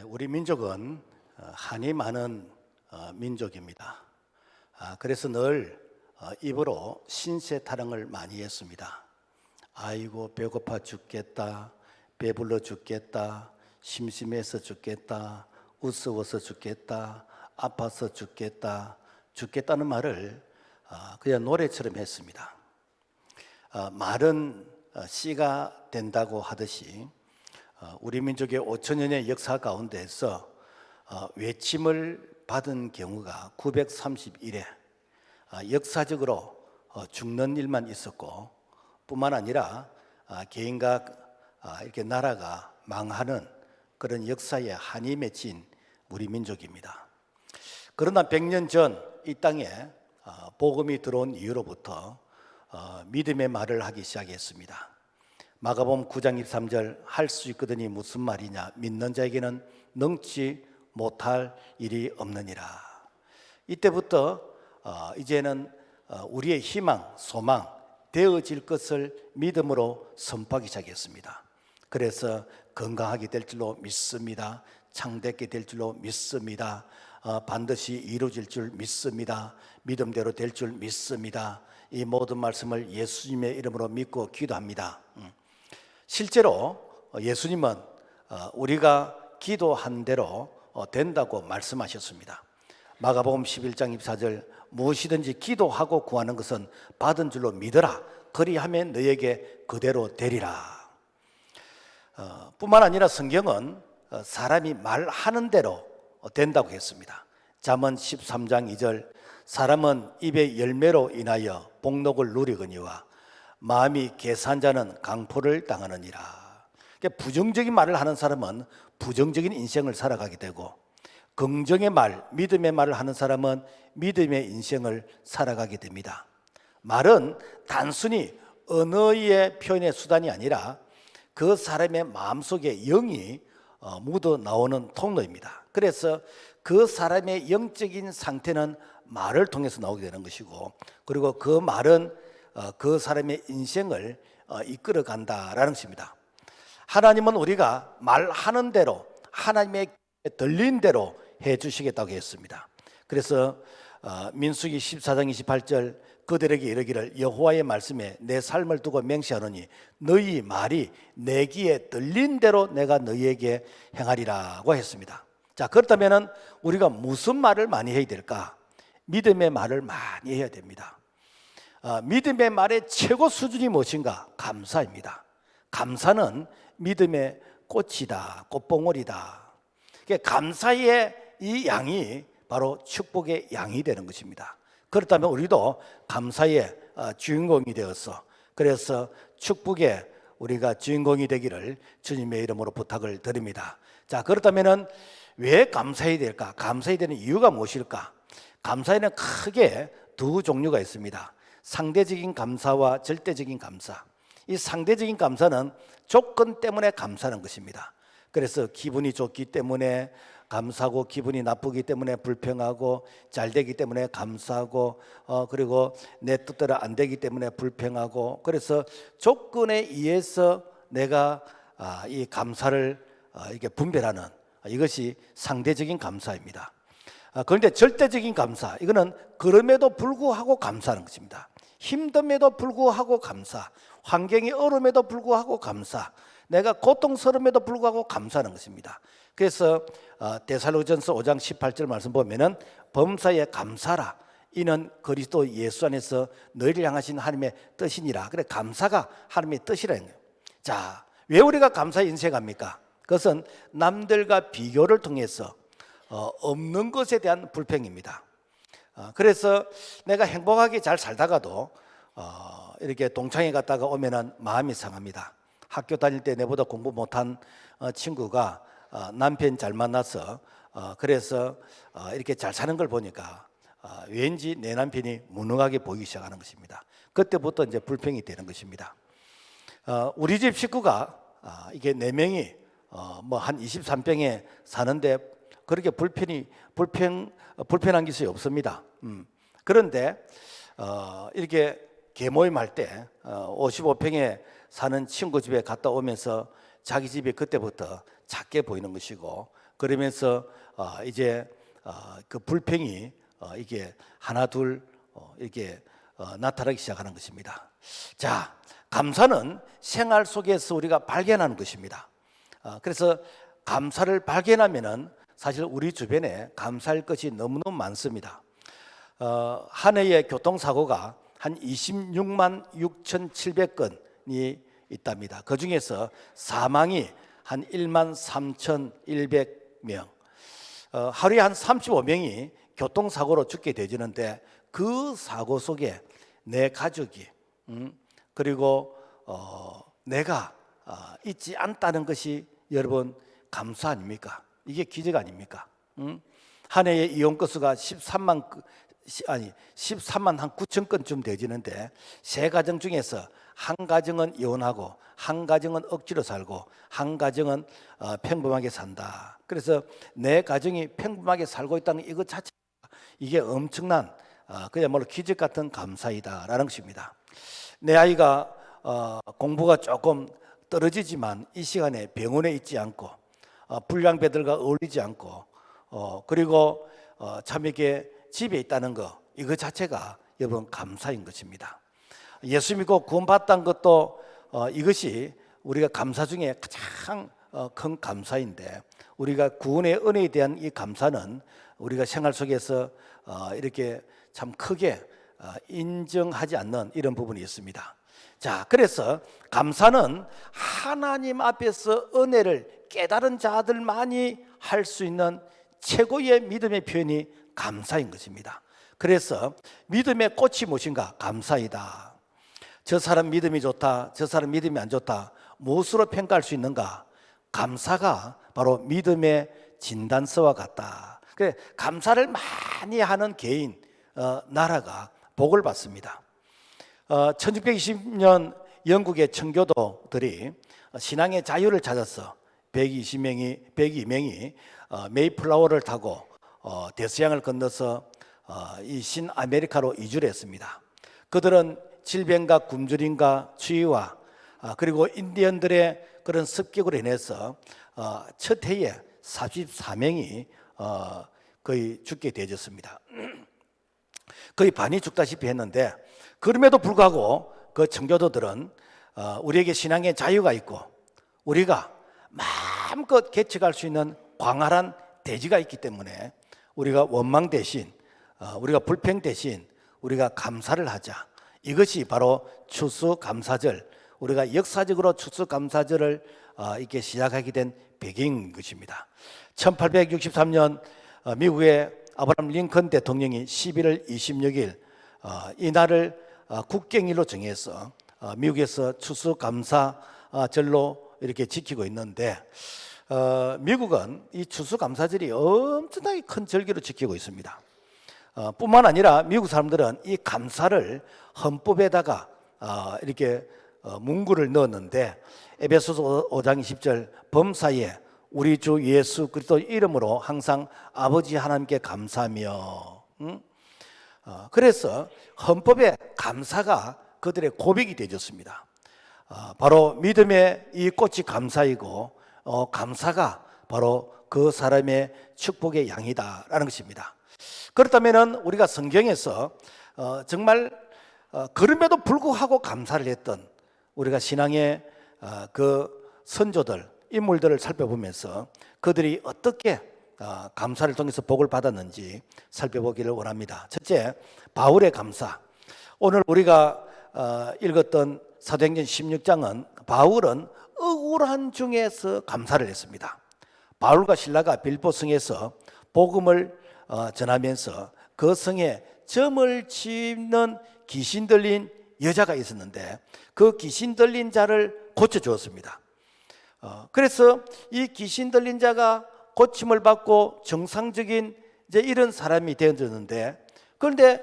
우리 민족은 한이 많은 민족입니다. 그래서 늘 입으로 신세 타령을 많이 했습니다. 아이고 배고파 죽겠다, 배불러 죽겠다, 심심해서 죽겠다, 우스워서 죽겠다, 아파서 죽겠다, 죽겠다는 말을 그냥 노래처럼 했습니다. 말은 씨가 된다고 하듯이 우리 민족의 5천년의 역사 가운데서 외침을 받은 경우가 931회 역사적으로 죽는 일만 있었고 뿐만 아니라 개인과 이렇게 나라가 망하는 그런 역사에 한이 맺힌 우리 민족입니다. 그러나 100년 전 이 땅에 복음이 들어온 이후로부터 믿음의 말을 하기 시작했습니다. 마가복음 9장 23절 할 수 있거든이 무슨 말이냐, 믿는 자에게는 능치 못할 일이 없느니라. 이때부터 이제는 우리의 희망, 소망, 되어질 것을 믿음으로 선포하기 시작했습니다. 그래서 건강하게 될 줄로 믿습니다. 창대하게 될 줄로 믿습니다. 반드시 이루어질 줄 믿습니다. 믿음대로 될 줄 믿습니다. 이 모든 말씀을 예수님의 이름으로 믿고 기도합니다. 실제로 예수님은 우리가 기도한 대로 된다고 말씀하셨습니다. 마가복음 11장 24절 무엇이든지 기도하고 구하는 것은 받은 줄로 믿어라. 그리하면 너에게 그대로 되리라. 뿐만 아니라 성경은 사람이 말하는 대로 된다고 했습니다. 잠언 13장 2절 사람은 입의 열매로 인하여 복록을 누리거니와 마음이 계산 자는 강포를 당하느니라. 그러니까 부정적인 말을 하는 사람은 부정적인 인생을 살아가게 되고 긍정의 말, 믿음의 말을 하는 사람은 믿음의 인생을 살아가게 됩니다. 말은 단순히 언어의 표현의 수단이 아니라 그 사람의 마음속에 영이 묻어 나오는 통로입니다. 그래서 그 사람의 영적인 상태는 말을 통해서 나오게 되는 것이고, 그리고 그 말은 그 사람의 인생을 이끌어 간다라는 것입니다. 하나님은 우리가 말하는 대로 하나님의 들린 대로 해 주시겠다고 했습니다. 그래서 민수기 14장 28절 그들에게 이르기를 여호와의 말씀에 내 삶을 두고 맹세하노니 너희 말이 내 귀에 들린 대로 내가 너희에게 행하리라고 했습니다. 자, 그렇다면 우리가 무슨 말을 많이 해야 될까? 믿음의 말을 많이 해야 됩니다. 믿음의 말의 최고 수준이 무엇인가? 감사입니다. 감사는 믿음의 꽃이다, 꽃봉오리다. 감사의 이 양이 바로 축복의 양이 되는 것입니다. 그렇다면 우리도 감사의 주인공이 되어서, 그래서 축복의 우리가 주인공이 되기를 주님의 이름으로 부탁을 드립니다. 자, 그렇다면 왜 감사해야 될까? 감사해야 되는 이유가 무엇일까? 감사에는 크게 두 종류가 있습니다. 상대적인 감사와 절대적인 감사. 이 상대적인 감사는 조건 때문에 감사하는 것입니다. 그래서 기분이 좋기 때문에 감사하고, 기분이 나쁘기 때문에 불평하고, 잘 되기 때문에 감사하고, 그리고 내 뜻대로 안 되기 때문에 불평하고, 그래서 조건에 의해서 내가 이 감사를 이렇게 분별하는 이것이 상대적인 감사입니다. 그런데 절대적인 감사, 이거는 그럼에도 불구하고 감사하는 것입니다. 힘듦에도 불구하고 감사, 환경이 어려움에도 불구하고 감사, 내가 고통스러움에도 불구하고 감사하는 것입니다. 그래서 데살로니가전서 5장 18절 말씀 보면은 범사에 감사라, 이는 그리스도 예수 안에서 너희를 향하신 하나님의 뜻이니라. 그래, 감사가 하나님의 뜻이라는 거예요. 자, 왜 우리가 감사에 인색합니까? 그것은 남들과 비교를 통해서 없는 것에 대한 불평입니다. 그래서 내가 행복하게 잘 살다가도 이렇게 동창회 갔다가 오면은 마음이 상합니다. 학교 다닐 때 내보다 공부 못한 친구가 남편 잘 만나서 그래서 이렇게 잘 사는 걸 보니까 왠지 내 남편이 무능하게 보이기 시작하는 것입니다. 그때부터 이제 불평이 되는 것입니다. 우리 집 식구가 이게 4명이 뭐 한 23평에 사는데 그렇게 불편한 것이 없습니다. 그런데 이렇게 개모임할 때 55평에 사는 친구 집에 갔다 오면서 자기 집이 그때부터 작게 보이는 것이고, 그러면서 이제 그 불평이 이게 하나 둘 이렇게 나타나기 시작하는 것입니다. 자, 감사는 생활 속에서 우리가 발견하는 것입니다. 그래서 감사를 발견하면은 사실 우리 주변에 감사할 것이 너무너무 많습니다. 한 해의 교통사고가 한 26만 6,700건이 있답니다. 그 중에서 사망이 한 1만 3,100명, 하루에 한 35명이 교통사고로 죽게 되지는데 그 사고 속에 내 가족이 그리고 내가 있지 않다는 것이 여러분 감사 아닙니까? 이게 기적 아닙니까? 한 해의 이용 건수가 13만 한 9천 건쯤 되지는데 세 가정 중에서 한 가정은 이혼하고 한 가정은 억지로 살고 한 가정은 평범하게 산다. 그래서 내 가정이 평범하게 살고 있다는 이것 자체가 이게 엄청난 그야말로 기적 같은 감사이다라는 것입니다. 내 아이가 공부가 조금 떨어지지만 이 시간에 병원에 있지 않고 불량배들과 어울리지 않고 그리고 참 이렇게 집에 있다는 거 이거 자체가 여러분 감사인 것입니다. 예수 믿고 구원받았다는 것도 이것이 우리가 감사 중에 가장 큰 감사인데 우리가 구원의 은혜에 대한 이 감사는 우리가 생활 속에서 이렇게 참 크게 인정하지 않는 이런 부분이 있습니다. 자, 그래서 감사는 하나님 앞에서 은혜를 깨달은 자들만이 할 수 있는 최고의 믿음의 표현이 감사인 것입니다. 그래서 믿음의 꽃이 무엇인가? 감사이다. 저 사람 믿음이 좋다, 저 사람 믿음이 안 좋다, 무엇으로 평가할 수 있는가? 감사가 바로 믿음의 진단서와 같다. 그래, 감사를 많이 하는 개인, 나라가 복을 받습니다. 1620년 영국의 청교도들이 신앙의 자유를 찾아서 102명이 메이플라워를 타고 대서양을 건너서 이 신아메리카로 이주를 했습니다. 그들은 질병과 굶주림과 추위와 그리고 인디언들의 그런 습격으로 인해서 첫 해에 44명이 거의 죽게 되었습니다. 거의 반이 죽다시피 했는데 그럼에도 불구하고 그 청교도들은 우리에게 신앙의 자유가 있고 우리가 마음껏 개척할 수 있는 광활한 대지가 있기 때문에 우리가 원망 대신 우리가 불평 대신 우리가 감사를 하자. 이것이 바로 추수감사절, 우리가 역사적으로 추수감사절을 이렇게 시작하게 된 배경인 것입니다. 1863년 미국의 아브라함 링컨 대통령이 11월 26일 이 날을 국경일로 정해서 미국에서 추수감사절로 이렇게 지키고 있는데 미국은 이 추수감사절이 엄청나게 큰 절기로 지키고 있습니다. 뿐만 아니라 미국 사람들은 이 감사를 헌법에다가 이렇게 문구를 넣었는데 에베소서 5장 10절 범사에 우리 주 예수 그리스도 이름으로 항상 아버지 하나님께 감사하며 그래서 헌법에 감사가 그들의 고백이 되어졌습니다. 바로 믿음의 이 꽃이 감사이고 감사가 바로 그 사람의 축복의 양이다라는 것입니다. 그렇다면 우리가 성경에서 정말 그럼에도 불구하고 감사를 했던 우리가 신앙의 그 선조들 인물들을 살펴보면서 그들이 어떻게 감사를 통해서 복을 받았는지 살펴보기를 원합니다. 첫째, 바울의 감사. 오늘 우리가 읽었던 사도행전 16장은 바울은 억울한 중에서 감사를 했습니다. 바울과 실라가 빌보 성에서 복음을 전하면서 그 성에 점을 짚는 귀신 들린 여자가 있었는데 그 귀신 들린 자를 고쳐주었습니다. 그래서 이 귀신 들린 자가 고침을 받고 정상적인 이제 이런 사람이 되어졌는데 그런데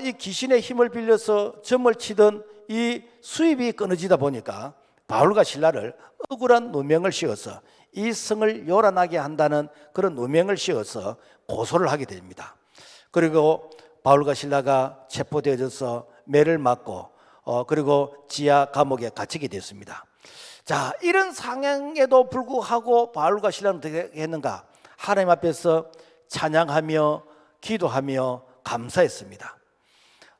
이 귀신의 힘을 빌려서 점을 치던 이 수입이 끊어지다 보니까 바울과 실라를 억울한 누명을 씌워서 이 성을 요란하게 한다는 그런 누명을 씌워서 고소를 하게 됩니다. 그리고 바울과 실라가 체포되어져서 매를 맞고 그리고 지하 감옥에 갇히게 됐습니다. 자, 이런 상황에도 불구하고 바울과 실라는 어떻게 했는가? 하나님 앞에서 찬양하며 기도하며 감사했습니다.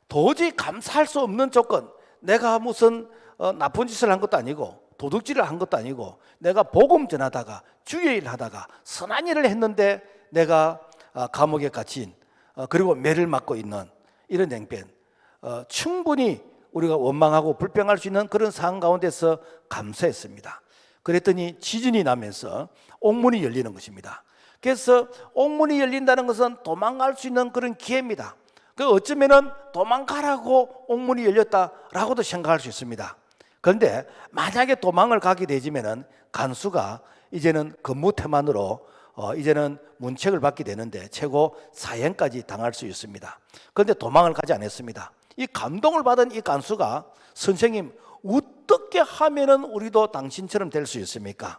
도저히 감사할 수 없는 조건, 내가 무슨 나쁜 짓을 한 것도 아니고 도둑질을 한 것도 아니고 내가 복음 전하다가 주의 일 하다가 선한 일을 했는데 내가 감옥에 갇힌 그리고 매를 맞고 있는 이런 행편, 충분히 우리가 원망하고 불평할 수 있는 그런 상황 가운데서 감사했습니다. 그랬더니 지진이 나면서 옥문이 열리는 것입니다. 그래서 옥문이 열린다는 것은 도망갈 수 있는 그런 기회입니다. 어쩌면은 도망가라고 옥문이 열렸다라고도 생각할 수 있습니다. 그런데 만약에 도망을 가게 되지면은 간수가 이제는 근무태만으로 이제는 문책을 받게 되는데 최고 사형까지 당할 수 있습니다. 그런데 도망을 가지 않았습니다. 이 감동을 받은 이 간수가 선생님, 어떻게 하면은 우리도 당신처럼 될 수 있습니까?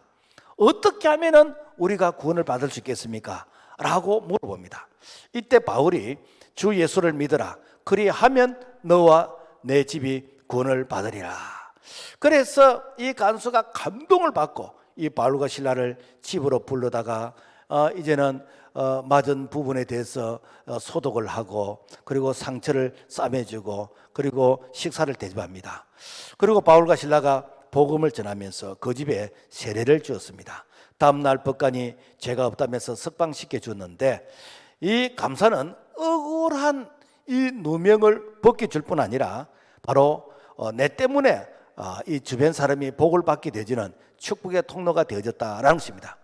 어떻게 하면은 우리가 구원을 받을 수 있겠습니까? 라고 물어봅니다. 이때 바울이 주 예수를 믿으라, 그리하면 너와 내 집이 구원을 받으리라. 그래서 이 간수가 감동을 받고 이 바울과 실라를 집으로 불러다가 이제는 맞은 부분에 대해서 소독을 하고 그리고 상처를 싸매주고 그리고 식사를 대접합니다. 그리고 바울과 실라가 복음을 전하면서 그 집에 세례를 주었습니다. 다음날 법관이 죄가 없다면서 석방시켜 줬는데 이 감사는 억울한 이 누명을 벗겨줄 뿐 아니라 바로 내 때문에 이 주변 사람이 복을 받게 되지는 축복의 통로가 되어졌다라는 것입니다.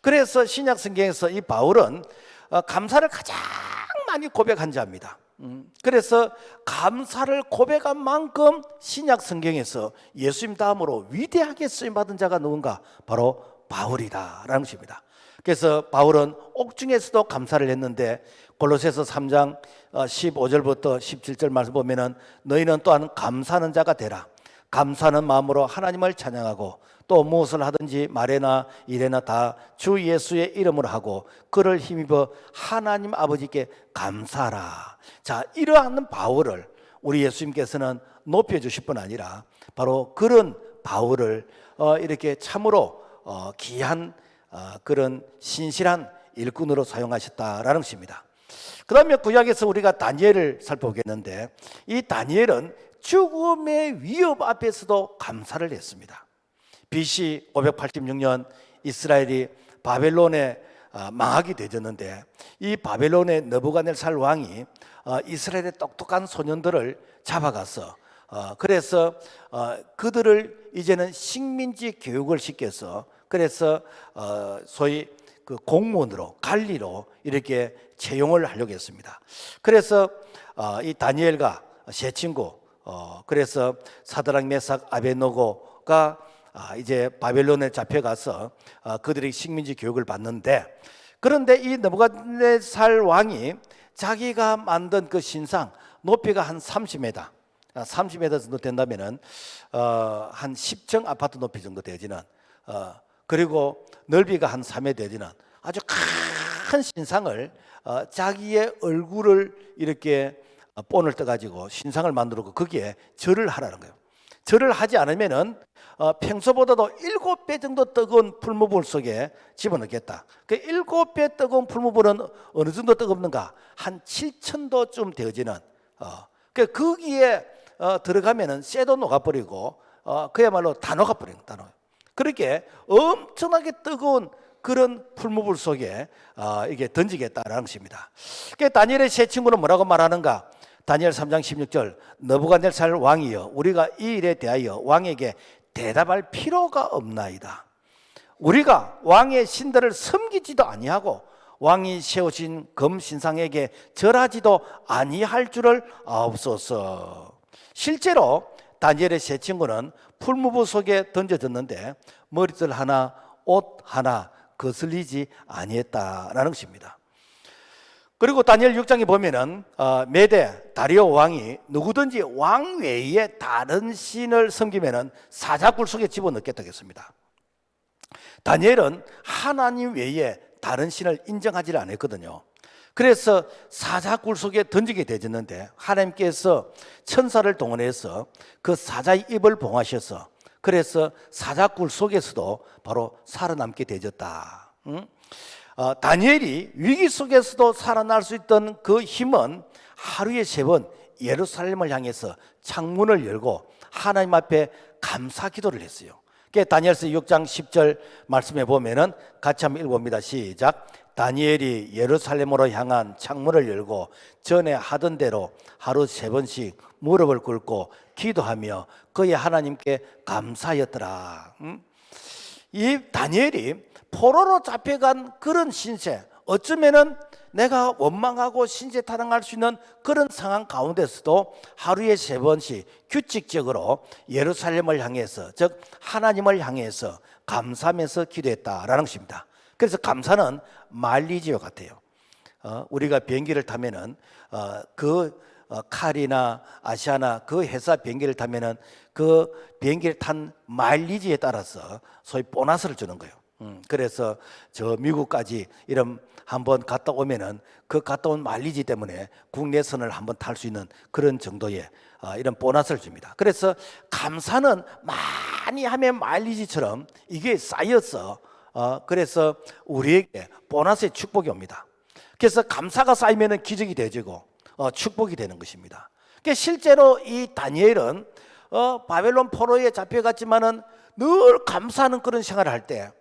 그래서 신약 성경에서 이 바울은 감사를 가장 많이 고백한 자입니다. 그래서 감사를 고백한 만큼 신약 성경에서 예수님 다음으로 위대하게 쓰임받은 자가 누군가? 바로 바울이다라는 것입니다. 그래서 바울은 옥중에서도 감사를 했는데 골로새서 3장 15절부터 17절 말씀 보면은 너희는 또한 감사하는 자가 되라. 감사하는 마음으로 하나님을 찬양하고 또 무엇을 하든지 말에나 일에나 다 주 예수의 이름으로 하고 그를 힘입어 하나님 아버지께 감사하라. 자, 이러한 바울을 우리 예수님께서는 높여주실 뿐 아니라 바로 그런 바울을 이렇게 참으로 귀한 그런 신실한 일꾼으로 사용하셨다라는 것입니다. 그 다음에 구약에서 우리가 다니엘을 살펴보겠는데 이 다니엘은 죽음의 위협 앞에서도 감사를 했습니다. BC 586년 이스라엘이 바벨론에 망하게 되었는데 이 바벨론의 느부갓네살 왕이 이스라엘의 똑똑한 소년들을 잡아가서 그래서 그들을 이제는 식민지 교육을 시켜서 그래서 소위 그 공무원으로 관리로 이렇게 채용을 하려고 했습니다. 그래서 이 다니엘과 세 친구 그래서 사드락 메삭 아베노고가 이제 바벨론에 잡혀가서 그들이 식민지 교육을 받는데 그런데 이 느부갓네살 왕이 자기가 만든 그 신상 높이가 한 30m 30m 정도 된다면은 한 10층 아파트 높이 정도 되지는 그리고 넓이가 한 3m 되지는 아주 큰 신상을 자기의 얼굴을 이렇게 본을 떠가지고 신상을 만들고 거기에 절을 하라는 거예요. 절을 하지 않으면은 평소보다도 7배 정도 뜨거운 풀무불 속에 집어넣겠다. 그 7배 뜨거운 풀무불은 어느 정도 뜨겁는가? 한 7,000도쯤 되어지는 거기에 들어가면은 쇠도 녹아버리고 그야말로 다 녹아버리는 단어. 그렇게 엄청나게 뜨거운 그런 풀무불 속에 이게 던지겠다라는 것입니다. 다니엘의 세 친구는 뭐라고 말하는가? 다니엘 3장 16절 느부갓네살 왕이여 우리가 이 일에 대하여 왕에게 대답할 필요가 없나이다. 우리가 왕의 신들을 섬기지도 아니하고 왕이 세우신 금신상에게 절하지도 아니할 줄을 아옵소서. 실제로 다니엘의 세 친구는 풀무불 속에 던져졌는데 머리털 하나 옷 하나 거슬리지 아니했다라는 것입니다. 그리고 다니엘 6장에 보면은 메데 다리오 왕이 누구든지 왕 외에 다른 신을 섬기면은 사자굴 속에 집어넣겠다고 했습니다. 다니엘은 하나님 외에 다른 신을 인정하지 않았거든요. 그래서 사자굴 속에 던지게 되었는데 하나님께서 천사를 동원해서 그 사자의 입을 봉하셔서 그래서 사자굴 속에서도 바로 살아남게 되었다. 다니엘이 위기 속에서도 살아날 수 있던 그 힘은 하루에 3번 예루살렘을 향해서 창문을 열고 하나님 앞에 감사 기도를 했어요. 다니엘서 6장 10절 말씀에 보면은 같이 한번 읽어봅니다. 시작. 다니엘이 예루살렘으로 향한 창문을 열고 전에 하던 대로 하루 3번씩 무릎을 꿇고 기도하며 그의 하나님께 감사하였더라. 이 다니엘이 포로로 잡혀간 그런 신세, 어쩌면은 내가 원망하고 신세 타령할 수 있는 그런 상황 가운데서도 하루에 3번씩 규칙적으로 예루살렘을 향해서, 즉 하나님을 향해서 감사하면서 기도했다라는 것입니다. 그래서 감사는 마일리지와 같아요. 우리가 비행기를 타면은 칼이나 아시아나 그 회사 비행기를 타면은 그 비행기를 탄 마일리지에 따라서 소위 보너스를 주는 거예요. 그래서 저 미국까지 이런 한번 갔다 오면은 그 갔다 온 마일리지 때문에 국내선을 한번 탈 수 있는 그런 정도의 이런 보너스를 줍니다. 그래서 감사는 많이 하면 마일리지처럼 이게 쌓여서 그래서 우리에게 보너스의 축복이 옵니다. 그래서 감사가 쌓이면은 기적이 되어지고 축복이 되는 것입니다. 그러니까 실제로 이 다니엘은 바벨론 포로에 잡혀갔지만은 늘 감사하는 그런 생활을 할 때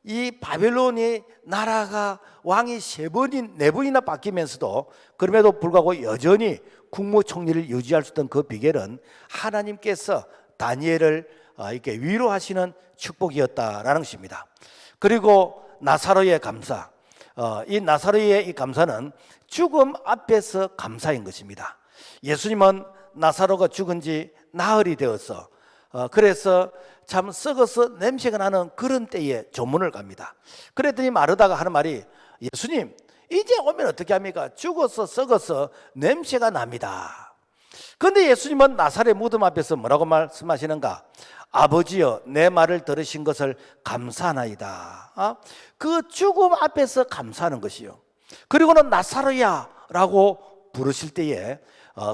이 바벨론이 나라가 왕이 3번인 4번이나 바뀌면서도 그럼에도 불구하고 여전히 국무총리를 유지할 수 있던 그 비결은 하나님께서 다니엘을 이렇게 위로하시는 축복이었다라는 것입니다. 그리고 나사로의 감사, 이 나사로의 이 감사는 죽음 앞에서 감사인 것입니다. 예수님은 나사로가 죽은 지 나흘이 되어서 그래서 참 썩어서 냄새가 나는 그런 때에 조문을 갑니다. 그랬더니 마르다가 하는 말이, 예수님 이제 오면 어떻게 합니까? 죽어서 썩어서 냄새가 납니다. 그런데 예수님은 나사렛 무덤 앞에서 뭐라고 말씀하시는가? 아버지여 내 말을 들으신 것을 감사하나이다. 그 죽음 앞에서 감사하는 것이요. 그리고는 나사로야 라고 부르실 때에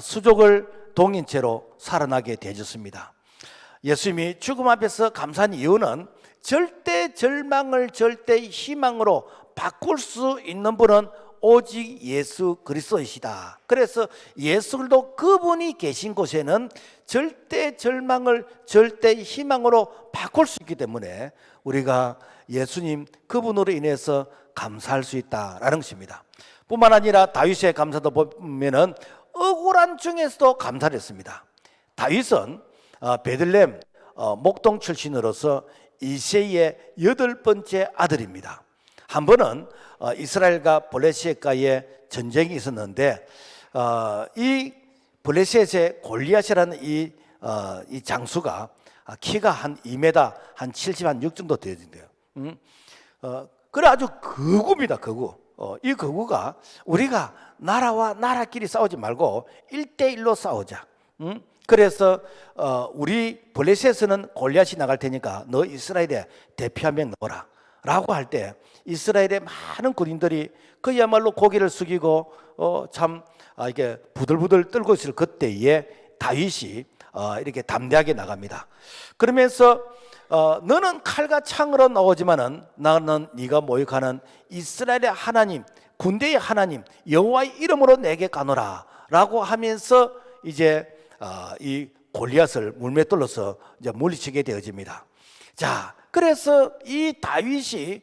수족을 동인 채로 살아나게 되어졌습니다. 예수님이 죽음 앞에서 감사한 이유는 절대 절망을 절대 희망으로 바꿀 수 있는 분은 오직 예수 그리스도이시다. 그래서 예수도 그분이 계신 곳에는 절대 절망을 절대 희망으로 바꿀 수 있기 때문에 우리가 예수님 그분으로 인해서 감사할 수 있다라는 것입니다. 뿐만 아니라 다윗의 감사도 보면은 억울한 중에서도 감사를 했습니다. 다윗은 베들레헴 목동 출신으로서 이새의 8번째 아들입니다. 한 번은 이스라엘과 블레셋과의 전쟁이 있었는데 이 블레셋의 골리앗이라는 이 장수가 키가 한 2m 한 76 정도 되어진대요. 그래 아주 거구입니다. 거구. 이 거구가 우리가 나라와 나라끼리 싸우지 말고 1대1로 싸우자. 그래서 우리 블레셋에서는 골리앗이 나갈 테니까 너 이스라엘에 대표 한 명 넣어라 라고 할 때 이스라엘의 많은 군인들이 그야말로 고개를 숙이고 참 이렇게 부들부들 떨고 있을 그때에 다윗이 이렇게 담대하게 나갑니다. 그러면서 너는 칼과 창으로 나오지만은 나는 네가 모욕하는 이스라엘의 하나님, 군대의 하나님 여호와의 이름으로 내게 가노라 라고 하면서 이제 이 골리앗을 물매 뚫어서 이제 물리치게 되어집니다. 자, 그래서 이 다윗이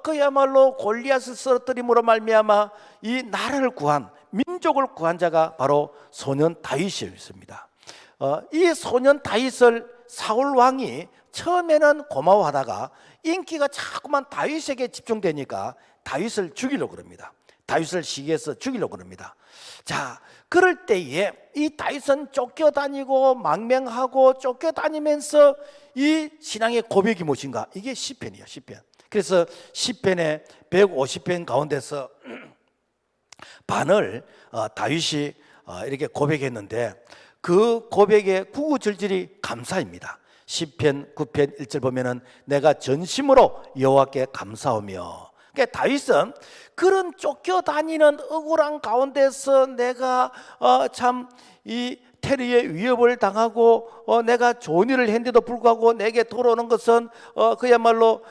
그야말로 골리앗을 쓰러뜨림으로 말미암아 이 나라를 구한, 민족을 구한 자가 바로 소년 다윗이었습니다. 이 소년 다윗을 사울 왕이 처음에는 고마워하다가 인기가 자꾸만 다윗에게 집중되니까 다윗을 죽이려고 그럽니다. 다윗을 시기해서 죽이려고 그럽니다. 자, 그럴 때에 이 다윗은 쫓겨다니고 망명하고 쫓겨다니면서 이 신앙의 고백이 무엇인가? 이게 시편이에요. 시편. 그래서 시편의 150편 가운데서 반을 다윗이 이렇게 고백했는데 그 고백의 구구절절이 감사입니다. 시편 9편 1절 보면은 내가 전심으로 여호와께 감사하며, 그러니까 다윗은 그런 쫓겨다니는 억울한 가운데서 내가 참 이 테러의 위협을 당하고 내가 좋은 일을 했는데도 불구하고 내게 돌아오는 것은 그야말로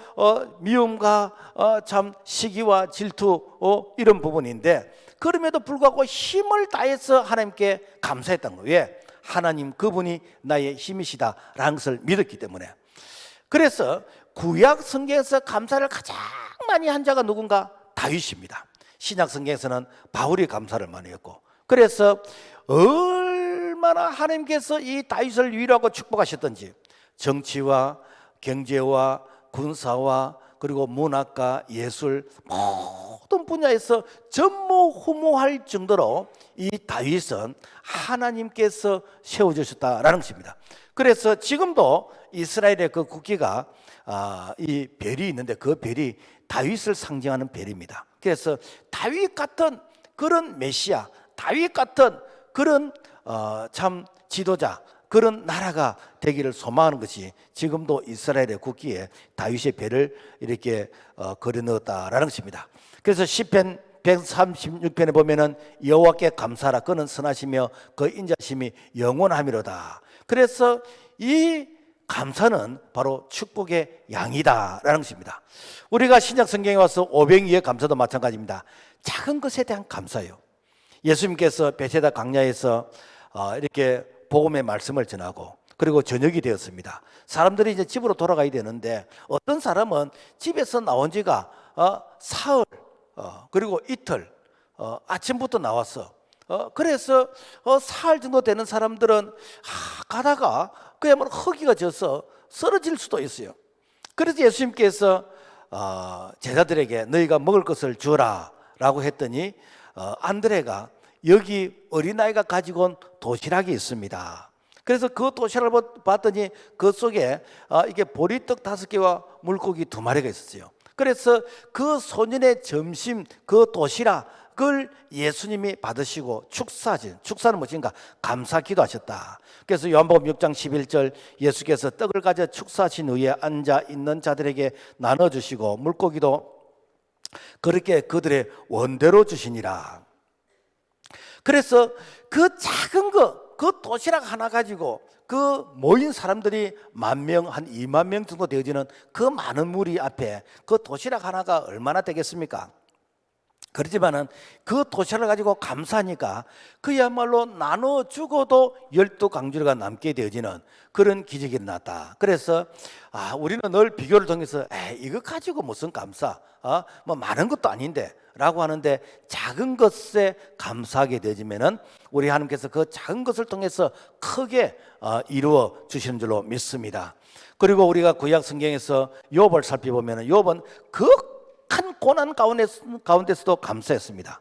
미움과 참 시기와 질투 이런 부분인데, 그럼에도 불구하고 힘을 다해서 하나님께 감사했던 거예요. 왜? 하나님 그분이 나의 힘이시다라는 것을 믿었기 때문에. 그래서 구약 성경에서 감사를 가장 많이 한 자가 누군가? 다윗입니다. 신약 성경에서는 바울이 감사를 많이 했고, 그래서 얼마나 하나님께서 이 다윗을 위로하고 축복하셨던지, 정치와 경제와 군사와 그리고 문학과 예술 모든 분야에서 전무후무할 정도로 이 다윗은 하나님께서 세워주셨다라는 것입니다. 그래서 지금도 이스라엘의 그 국기가 이 별이 있는데 그 별이 다윗을 상징하는 별입니다. 그래서 다윗 같은 그런 메시아, 다윗 같은 그런 참 지도자, 그런 나라가 되기를 소망하는 것이 지금도 이스라엘의 국기에 다윗의 별을 이렇게 그려 넣었다라는 것입니다. 그래서 시편 136편에 보면은 여호와께 감사하라, 그는 선하시며 그 인자심이 영원하미로다. 그래서 이 감사는 바로 축복의 양이다라는 것입니다. 우리가 신약 성경에 와서 오병이의 감사도 마찬가지입니다. 작은 것에 대한 감사예요. 예수님께서 베세다 광야에서 이렇게 복음의 말씀을 전하고 그리고 저녁이 되었습니다. 사람들이 이제 집으로 돌아가야 되는데 어떤 사람은 집에서 나온 지가 사흘 그리고 이틀 아침부터 나왔어. 그래서 사흘 정도 되는 사람들은 가다가 그야말로 허기가 져서 쓰러질 수도 있어요. 그래서 예수님께서 제자들에게 너희가 먹을 것을 주라 라고 했더니 안드레가 여기 어린아이가 가지고 온 도시락이 있습니다. 그래서 그 도시락을 봤더니 그 속에 이게 보리떡 5개와 물고기 2마리가 있었어요. 그래서 그 소년의 점심 그 도시락을 예수님이 받으시고 축사는 무엇인가? 감사 기도하셨다. 그래서 요한복음 6장 11절 예수께서 떡을 가져 축사하신 후에 앉아 있는 자들에게 나눠주시고 물고기도 그렇게 그들의 원대로 주시니라. 그래서 그 작은 그 도시락 하나 가지고 그 모인 사람들이 10,000명, 한 20,000명 정도 되어지는 그 많은 무리 앞에 그 도시락 하나가 얼마나 되겠습니까? 그렇지만은 그 도시락을 가지고 감사하니까 그야말로 나눠 주고도 12강주리가 남게 되어지는 그런 기적이 일어났다. 그래서 우리는 늘 비교를 통해서 이거 가지고 무슨 감사, 뭐 많은 것도 아닌데 라고 하는데, 작은 것에 감사하게 되어지면은 우리 하나님께서 그 작은 것을 통해서 크게 이루어 주시는 줄로 믿습니다. 그리고 우리가 구약 성경에서 욥을 살펴보면은 욥은 극한 고난 가운데서도 감사했습니다.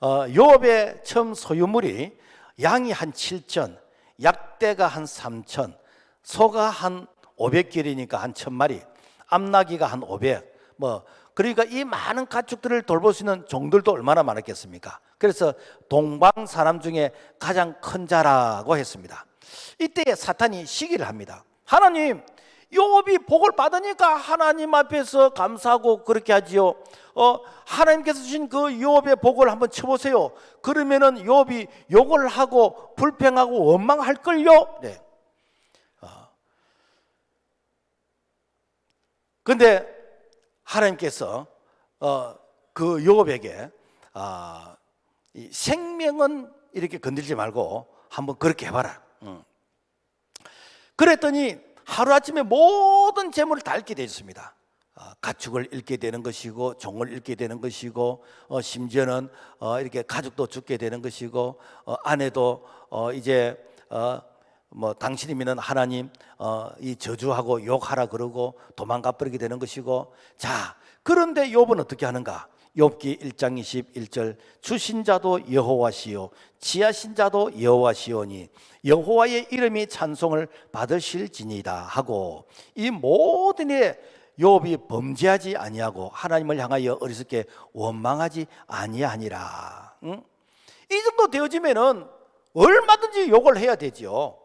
욥의 처음 소유물이 양이 한 7천, 약대가 한 3천, 소가 한 500길이니까 한 1,000마리, 암나귀가 한 500, 그러니까 이 많은 가축들을 돌볼 수 있는 종들도 얼마나 많았겠습니까? 그래서 동방 사람 중에 가장 큰 자라고 했습니다. 이때 사탄이 시기를 합니다. 하나님, 욥이 복을 받으니까 하나님 앞에서 감사하고 그렇게 하지요. 하나님께서 주신 그 욥의 복을 한번 쳐보세요. 그러면은 욥이 욕을 하고 불평하고 원망할걸요. 네. 근데 하나님께서 그 욥에게 이 생명은 이렇게 건들지 말고 한번 그렇게 해봐라. 그랬더니 하루아침에 모든 재물을 다 잃게 되었습니다. 가축을 잃게 되는 것이고 종을 잃게 되는 것이고 심지어는 이렇게 가족도 죽게 되는 것이고 아내도 이제 당신이면 하나님 이 저주하고 욕하라 그러고 도망가 버리게 되는 것이고. 자, 그런데 욥은 어떻게 하는가? 욥기 1장 21절 주신 자도 여호와시요 지하신 자도 여호와시오니 여호와의 이름이 찬송을 받으실지니이다 하고, 이 모든 일에 욥이 범죄하지 아니하고 하나님을 향하여 어리석게 원망하지 아니하니라. 이 정도 되어지면은 얼마든지 욕을 해야 되지요.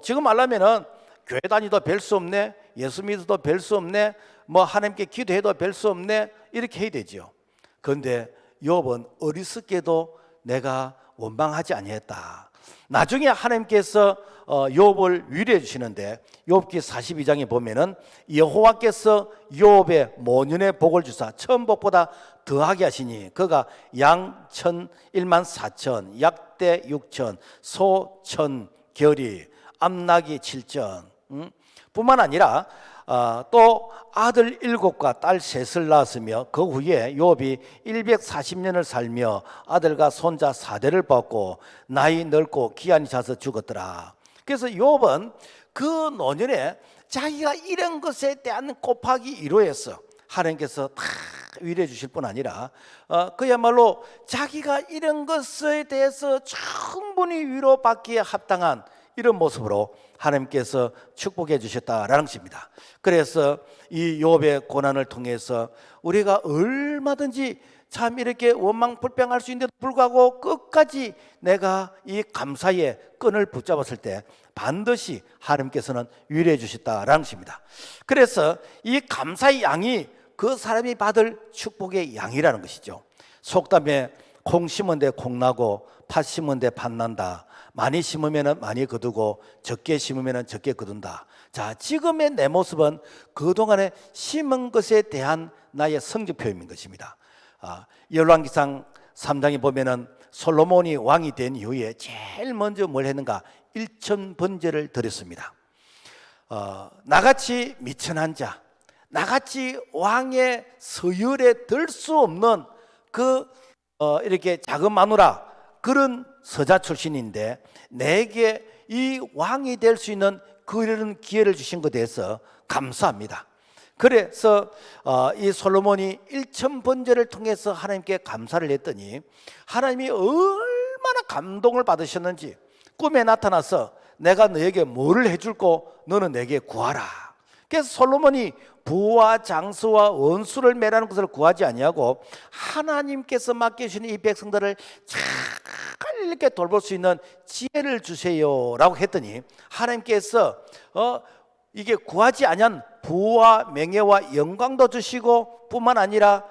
지금 말하면은 교회 다니도 별 수 없네, 예수 믿어도 별 수 없네, 하나님께 기도해도 별 수 없네, 이렇게 해야 되지요. 그런데 욥은 어리석게도 내가 원망하지 아니했다. 나중에 하나님께서 욥을 위로해 주시는데 욥기 42장에 보면은 여호와께서 욥의 모년의 복을 주사 처음 복보다 더하게 하시니 그가 양 1,000, 14,000, 약대 6,000, 소 1,000 결이, 암나귀 7,000 뿐만 아니라 또 아들 7과 딸 3을 낳았으며 그 후에 욥이 140년을 살며 아들과 손자 4대를 받고 나이 늙고 기한이 차서 죽었더라. 그래서 욥은 그 노년에 자기가 이런 것에 대한 곱하기 1호에서 하나님께서 다 위로해 주실 뿐 아니라 그야말로 자기가 이런 것에 대해서 충분히 위로받기에 합당한 이런 모습으로 하나님께서 축복해 주셨다라는 것입니다. 그래서 이 욥의 고난을 통해서 우리가 얼마든지 참 이렇게 원망불평할 수 있는데도 불구하고 끝까지 내가 이 감사의 끈을 붙잡았을 때 반드시 하나님께서는 위로해 주셨다라는 것입니다. 그래서 이 감사의 양이 그 사람이 받을 축복의 양이라는 것이죠. 속담에 콩 심은 데 콩 나고 팥 심은 데 팥 난다. 많이 심으면 많이 거두고 적게 심으면 적게 거둔다. 자, 지금의 내 모습은 그동안에 심은 것에 대한 나의 성적표인 것입니다. 열왕기상 3장에 보면은 솔로몬이 왕이 된 이후에 제일 먼저 뭘 했는가? 일천번제를 드렸습니다. 나같이 미천한 자, 나같이 왕의 서열에 들 수 없는 이렇게 작은 마누라 그런 서자 출신인데 내게 이 왕이 될 수 있는 그런 기회를 주신 것에 대해서 감사합니다. 그래서 이 솔로몬이 일천번제를 통해서 하나님께 감사를 했더니 하나님이 얼마나 감동을 받으셨는지 꿈에 나타나서 내가 너에게 뭐를 해줄고 너는 내게 구하라. 그래서 솔로몬이 부와 장수와 원수를 매라는 것을 구하지 아니하고 하나님께서 맡겨주신 이 백성들을 잘 이렇게 돌볼 수 있는 지혜를 주세요라고 했더니 하나님께서 이게 구하지 아니한 부와 명예와 영광도 주시고 뿐만 아니라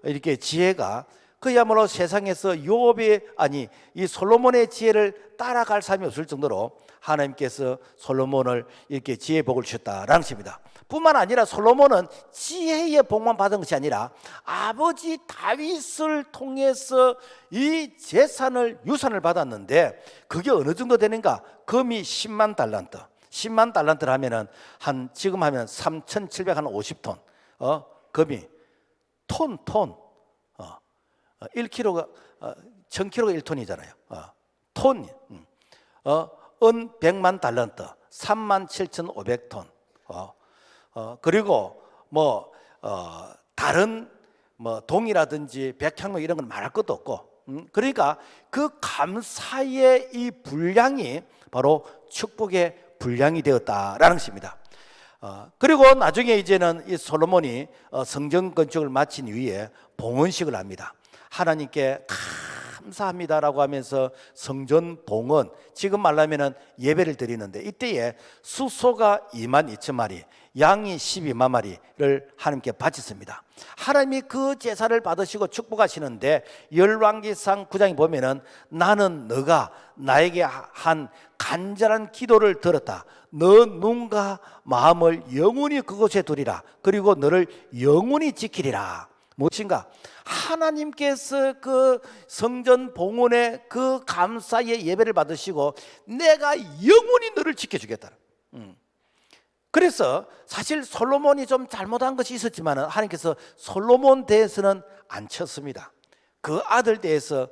이렇게 지혜가 그야말로 세상에서 이 솔로몬의 지혜를 따라갈 사람이 없을 정도로 하나님께서 솔로몬을 이렇게 지혜 복을 주셨다라는 것입니다. 뿐만 아니라 솔로몬은 지혜의 복만 받은 것이 아니라 아버지 다윗을 통해서 이 유산을 받았는데 그게 어느 정도 되는가? 금이 10만 달란트. 10만 달란트를 하면은 지금 하면 3,750톤. 금이 톤 1kg가 1,000kg가 1톤이잖아요. 톤. 은 100만 달란트. 37,500톤. 그리고 다른 동이라든지 백향목 이런 건 말할 것도 없고 그러니까 그 감사의 이 분량이 바로 축복의 분량이 되었다라는 것입니다. 그리고 나중에 이제는 이 솔로몬이 성전 건축을 마친 이후에 봉헌식을 합니다. 하나님께 감사합니다라고 하면서 성전 봉헌, 지금 말하면은 예배를 드리는데 이때에 수소가 22,000마리, 양이 12만 마리를 하나님께 바쳤습니다. 하나님이 그 제사를 받으시고 축복하시는데 열왕기상 9장에 보면은 나는 너가 나에게 한 간절한 기도를 들었다. 너 눈과 마음을 영원히 그곳에 두리라. 그리고 너를 영원히 지키리라. 무엇인가? 하나님께서 그 성전 봉헌의 그 감사의 예배를 받으시고 내가 영원히 너를 지켜주겠다. 그래서 사실 솔로몬이 좀 잘못한 것이 있었지만 하나님께서 솔로몬 대해서는 안 쳤습니다. 그 아들 대해서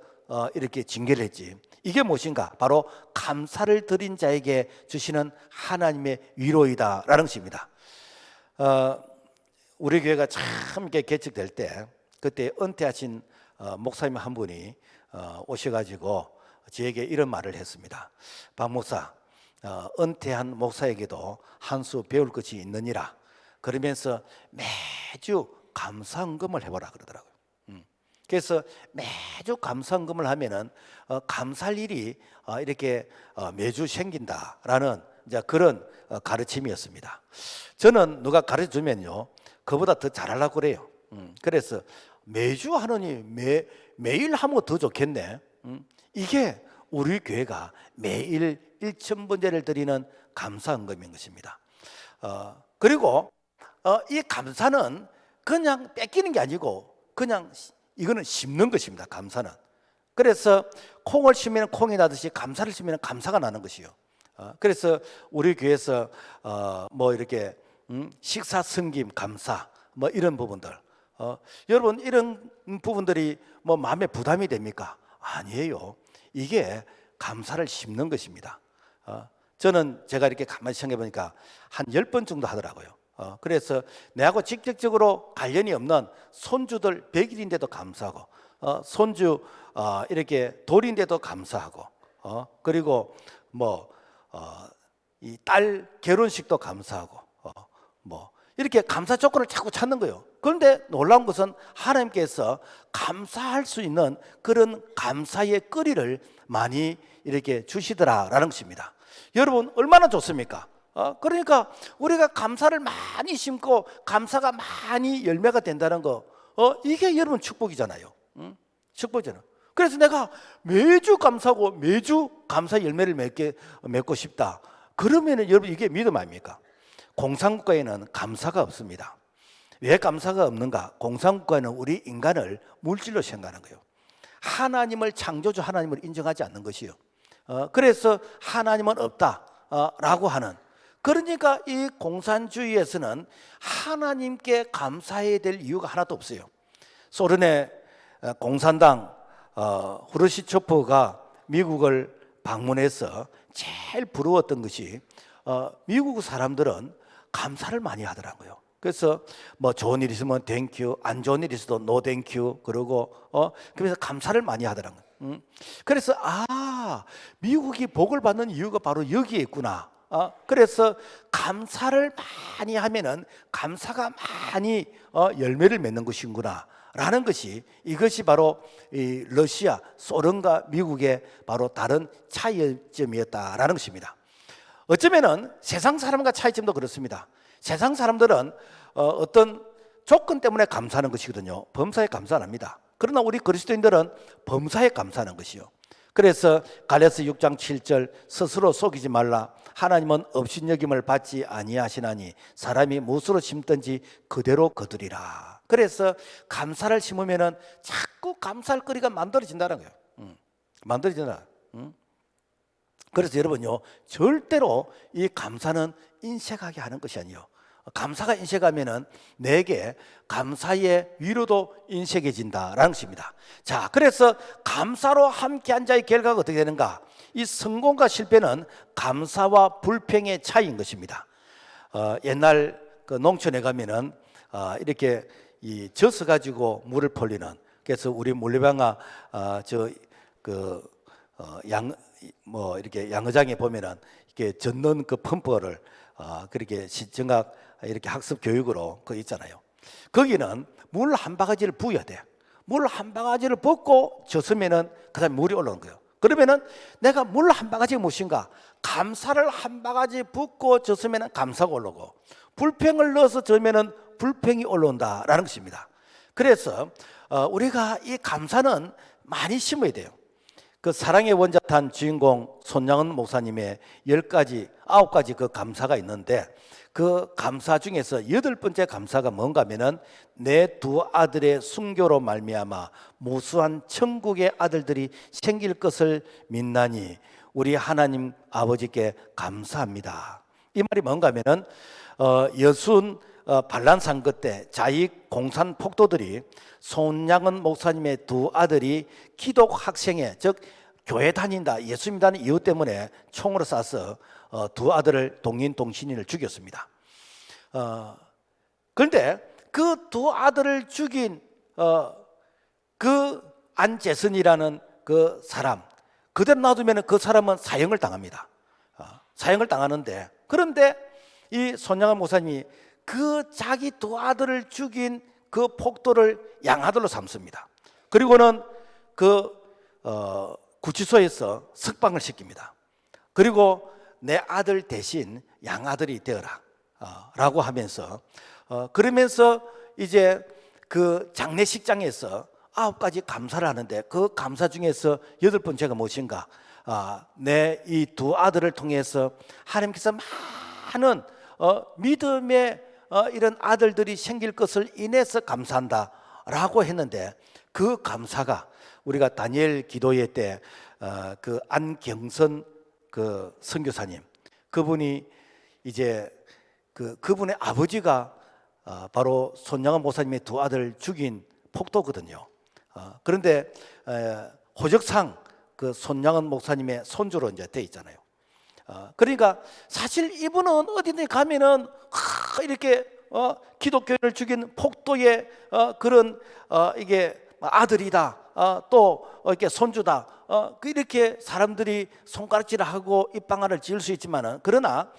이렇게 징계를 했지. 이게 무엇인가? 바로 감사를 드린 자에게 주시는 하나님의 위로이다라는 것입니다. 우리 교회가 참 이렇게 개척될 때 그때 은퇴하신 목사님 한 분이 오셔가지고 저에게 이런 말을 했습니다. 박 목사, 은퇴한 목사에게도 한 수 배울 것이 있느니라. 그러면서 매주 감사헌금을 해보라 그러더라고요. 그래서 매주 감사헌금을 하면은 감사할 일이 이렇게 매주 생긴다라는 이제 그런 가르침이었습니다. 저는 누가 가르쳐 주면요, 그보다 더 잘하려고 그래요. 그래서 매주 하느니 매일 하면 더 좋겠네. 이게 우리 교회가 매일 1,000번제를 드리는 감사 헌금인 것입니다. 그리고 이 감사는 그냥 뺏기는 게 아니고 그냥 이거는 심는 것입니다. 감사는. 그래서 콩을 심으면 콩이 나듯이 감사를 심으면 감사가 나는 것이요. 그래서 우리 교회에서 뭐 이렇게 식사 섬김 감사 뭐 이런 부분들, 여러분 이런 부분들이 뭐 마음에 부담이 됩니까? 아니에요. 이게 감사를 심는 것입니다. 저는 제가 이렇게 가만히 생각해 보니까 한 10번 정도 하더라고요. 그래서 내하고 직접적으로 관련이 없는 손주들 100일인데도 감사하고, 손주 이렇게 돌인데도 감사하고, 그리고 뭐 이 딸 결혼식도 감사하고, 뭐 이렇게 감사 조건을 자꾸 찾는 거예요. 그런데 놀라운 것은 하나님께서 감사할 수 있는 그런 감사의 거리를 많이 이렇게 주시더라라는 것입니다. 여러분 얼마나 좋습니까? 그러니까 우리가 감사를 많이 심고 감사가 많이 열매가 된다는 거, 이게 여러분 축복이잖아요. 축복이잖아요. 그래서 내가 매주 감사하고 매주 감사 열매를 맺고 싶다. 그러면은 여러분 이게 믿음 아닙니까? 공산국가에는 감사가 없습니다. 왜 감사가 없는가? 공산국가는 우리 인간을 물질로 생각하는 거예요. 하나님을 창조주 하나님을 인정하지 않는 것이요. 그래서 하나님은 없다라고 하는, 그러니까 이 공산주의에서는 하나님께 감사해야 될 이유가 하나도 없어요. 소련의 공산당 후르시초프가 미국을 방문해서 제일 부러웠던 것이 미국 사람들은 감사를 많이 하더라고요. 그래서 뭐 좋은 일 있으면 땡큐, 안 좋은 일 있어도 노 땡큐, 그러고 그래서 감사를 많이 하더라고요. 그래서 미국이 복을 받는 이유가 바로 여기에 있구나. 그래서 감사를 많이 하면은 감사가 많이 열매를 맺는 것이구나 라는 것이, 이것이 바로 이 러시아, 소련과 미국의 바로 다른 차이점이었다라는 것입니다. 어쩌면은 세상 사람과 차이점도 그렇습니다. 세상 사람들은 어떤 조건 때문에 감사하는 것이거든요. 범사에 감사 안 합니다. 그러나 우리 그리스도인들은 범사에 감사하는 것이요. 그래서 갈라디아서 6장 7절, 스스로 속이지 말라. 하나님은 업신여김을 받지 아니하시나니 사람이 무엇으로 심든지 그대로 거두리라. 그래서 감사를 심으면은 자꾸 감사할 거리가 만들어진다는 거예요. 만들어진다. 그래서 여러분요, 절대로 이 감사는 인색하게 하는 것이 아니에요. 감사가 인색하면은 내게 감사의 위로도 인색해진다라는 것입니다. 자, 그래서 감사로 함께한 자의 결과가 어떻게 되는가? 이 성공과 실패는 감사와 불평의 차이인 것입니다. 옛날 그 농촌에 가면은 이렇게 이 젖어 가지고 물을 벌리는, 그래서 우리 물레방아 이렇게 양어장에 보면은 이렇게 젖는 그 펌프를 그렇게 시청각 이렇게 학습 교육으로 그 있잖아요. 거기는 물 한 바가지를 부어야 돼. 물 한 바가지를 붓고 젖으면은 그다음에 물이 올라오는 거예요. 그러면은 내가 물 한 바가지가 무엇인가? 감사를 한 바가지 붓고 젖으면은 감사가 올라오고, 불평을 넣어서 젖으면은 불평이 올라온다라는 것입니다. 그래서 우리가 이 감사는 많이 심어야 돼요. 그 사랑의 원자탄 주인공 손양은 목사님의 10가지, 9가지 그 감사가 있는데, 그 감사 중에서 8번째 감사가 뭔가 하면은 내 두 아들의 순교로 말미암아 무수한 천국의 아들들이 생길 것을 믿나니 우리 하나님 아버지께 감사합니다. 이 말이 뭔가 하면은 여순 반란상 그때 자익 공산 폭도들이 손양은 목사님의 두 아들이 기독 학생회, 즉 교회 다닌다, 예수 믿다는 이유 때문에 총으로 쏴서 두 아들을 동인동신인을 죽였습니다. 그런데 그 두 아들을 죽인 그 안재선이라는 그 사람, 그대로 놔두면 그 사람은 사형을 당합니다. 사형을 당하는데, 그런데 이 손양은 목사님이 그 자기 두 아들을 죽인 그 폭도를 양아들로 삼습니다. 그리고는 그 구치소에서 석방을 시킵니다. 그리고 내 아들 대신 양아들이 되어라 라고 하면서, 그러면서 이제 그 장례식장에서 9가지 감사를 하는데, 그 감사 중에서 8번째가 무엇인가? 내 이 두 아들을 통해서 하나님께서 많은 믿음의 이런 아들들이 생길 것을 인해서 감사한다라고 했는데, 그 감사가 우리가 다니엘 기도회 때 그 안경선 그 선교사님, 그분이 이제 그분의 아버지가 바로 손양원 목사님의 두 아들 죽인 폭도거든요. 그런데 호적상 그 손양원 목사님의 손주로 이제 돼 있잖아요. 그러니까 사실 이분은 어디든 가면은 이렇게 기독교인을 죽인 폭도의 그런 이게 아들이다, 또 이렇게 손주다, 이렇게 사람들이 손가락질을 하고 입방아를 지을 수 있지만은, 그러나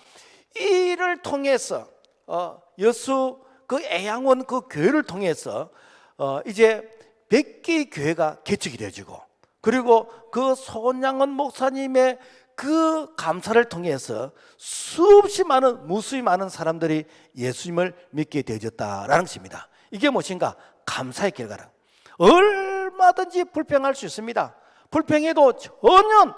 이를 통해서 여수 그 애양원 그 교회를 통해서 이제 100개의 교회가 개척이 되어지고, 그리고 그 손양원 목사님의 그 감사를 통해서 수없이 많은, 무수히 많은 사람들이 예수님을 믿게 되어졌다라는 것입니다. 이게 무엇인가? 감사의 결과라. 얼마든지 불평할 수 있습니다. 불평해도 전혀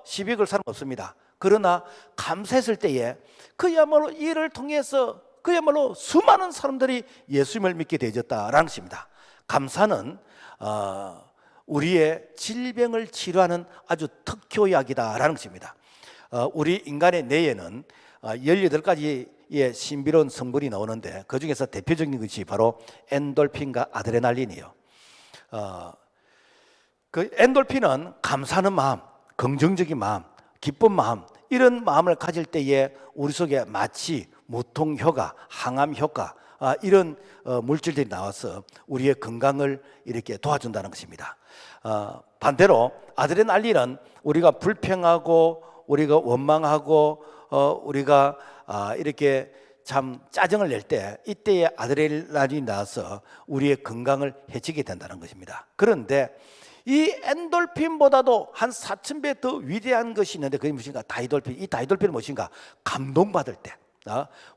시비 걸 사람 없습니다. 그러나 감사했을 때에 그야말로 이를 통해서 그야말로 수많은 사람들이 예수님을 믿게 되어졌다라는 것입니다. 감사는 우리의 질병을 치료하는 아주 특효약이다라는 것입니다. 우리 인간의 뇌에는 18가지의 신비로운 성분이 나오는데, 그 중에서 대표적인 것이 바로 엔돌핀과 아드레날린이에요. 그 엔돌핀은 감사하는 마음, 긍정적인 마음, 기쁜 마음, 이런 마음을 가질 때에 우리 속에 마치 무통 효과, 항암 효과, 이런 물질들이 나와서 우리의 건강을 이렇게 도와준다는 것입니다. 반대로 아드레날린은 우리가 불평하고, 우리가 원망하고, 우리가 이렇게 참 짜증을 낼 때, 이때에 아드레날린이 나와서 우리의 건강을 해치게 된다는 것입니다. 그런데 이 엔돌핀보다도 한 4,000배 더 위대한 것이 있는데, 그게 무엇인가? 다이돌핀. 이 다이돌핀은 무엇인가? 감동받을 때,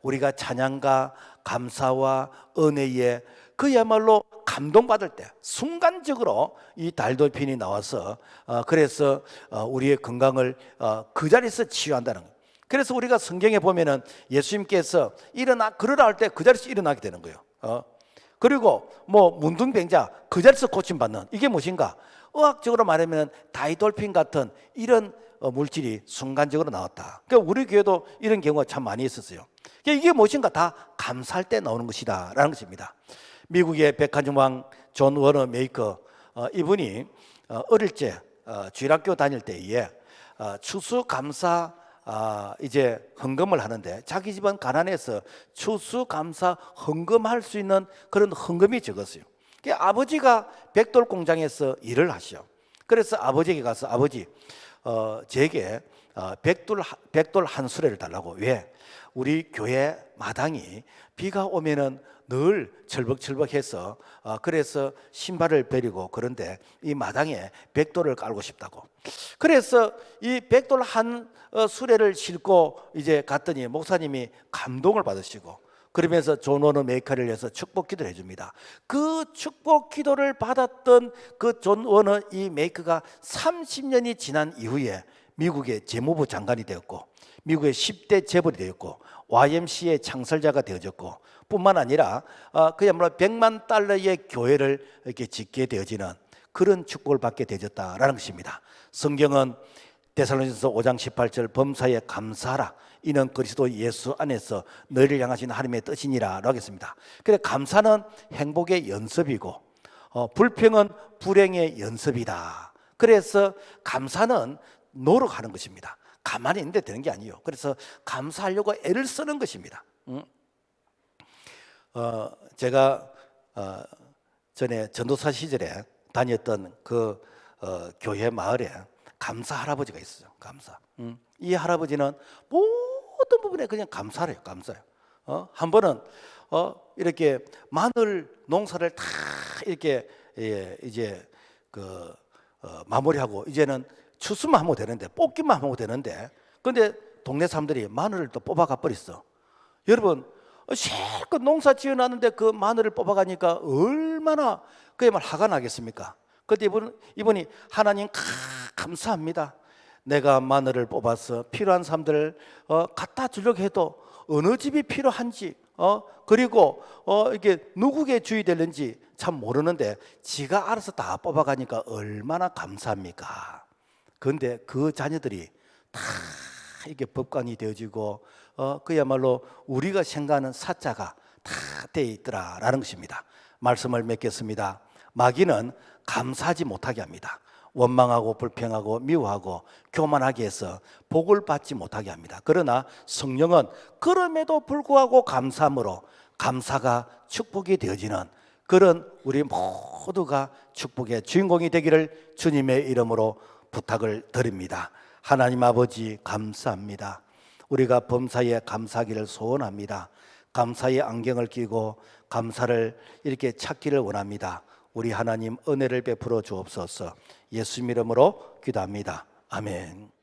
우리가 찬양과 감사와 은혜에 그야말로 감동받을 때 순간적으로 이 다이돌핀이 나와서 그래서 우리의 건강을 그 자리에서 치유한다는 거예요. 그래서 우리가 성경에 보면은 예수님께서 그러라 할 때 그 자리에서 일어나게 되는 거예요. 그리고 뭐 문둥병자 그 자리에서 고침받는, 이게 무엇인가? 의학적으로 말하면 다이돌핀 같은 이런 물질이 순간적으로 나왔다. 그러니까 우리 교회도 이런 경우가 참 많이 있었어요. 그러니까 이게 무엇인가? 다 감사할 때 나오는 것이다 라는 것입니다. 미국의 백화점왕 존 워너 메이커, 이분이 어릴 때 주일학교 다닐 때에 추수감사 이제 헌금을 하는데, 자기 집은 가난해서 추수감사 헌금할 수 있는 그런 헌금이 적었어요. 아버지가 백돌 공장에서 일을 하셔. 그래서 아버지에게 가서, 아버지 제게 백돌 한 수레를 달라고. 왜? 우리 교회 마당이 비가 오면은 늘 철벅철벅해서 그래서 신발을 버리고, 그런데 이 마당에 백돌을 깔고 싶다고. 그래서 이 백돌 한 수레를 싣고 이제 갔더니 목사님이 감동을 받으시고, 그러면서 존 워너 메이커를 위해서 축복 기도를 해줍니다. 그 축복 기도를 받았던 그 존 워너 이 메이커가 30년이 지난 이후에 미국의 재무부 장관이 되었고, 미국의 10대 재벌이 되었고, YMCA 창설자가 되어졌고, 뿐만 아니라 그야말로 $100만 교회를 이렇게 짓게 되어지는 그런 축복을 받게 되어졌다라는 것입니다. 성경은 데살로니가서 5장 18절 범사에 감사하라, 이는 그리스도 예수 안에서 너희를 향하신 하나님의 뜻이니라라고 하겠습니다. 그래서 감사는 행복의 연습이고 불평은 불행의 연습이다. 그래서 감사는 노력하는 것입니다. 가만히 있는데 되는 게 아니에요. 그래서 감사하려고 애를 쓰는 것입니다. 제가 전에 전도사 시절에 다녔던 그 교회 마을에 감사 할아버지가 있어요. 감사. 이 할아버지는 모든 부분에 그냥 감사를 해요. 감사해요. 한 번은 이렇게 마늘 농사를 다 이렇게 이제 마무리하고 이제는 추수만 하면 되는데, 뽑기만 하면 되는데, 근데 동네 사람들이 마늘을 또 뽑아가 버렸어. 여러분, 실컷 농사 지어놨는데 그 마늘을 뽑아가니까 얼마나 그야말로 화가 나겠습니까? 그때 이분이 하나님 감사합니다. 내가 마늘을 뽑아서 필요한 사람들 갖다 주려고 해도 어느 집이 필요한지 그리고 이게 누구에게 주의 되는지 참 모르는데 지가 알아서 다 뽑아가니까 얼마나 감사합니까? 그런데 그 자녀들이 다 이게 법관이 되어지고 그야말로 우리가 생각하는 사자가 다 돼 있더라라는 것입니다. 말씀을 맺겠습니다. 마귀는 감사하지 못하게 합니다. 원망하고 불평하고 미워하고 교만하게 해서 복을 받지 못하게 합니다. 그러나 성령은 그럼에도 불구하고 감사함으로 감사가 축복이 되어지는 그런 우리 모두가 축복의 주인공이 되기를 주님의 이름으로 부탁을 드립니다. 하나님 아버지 감사합니다. 우리가 범사에 감사하기를 소원합니다. 감사의 안경을 끼고 감사를 이렇게 찾기를 원합니다. 우리 하나님 은혜를 베풀어 주옵소서. 예수 이름으로 기도합니다. 아멘.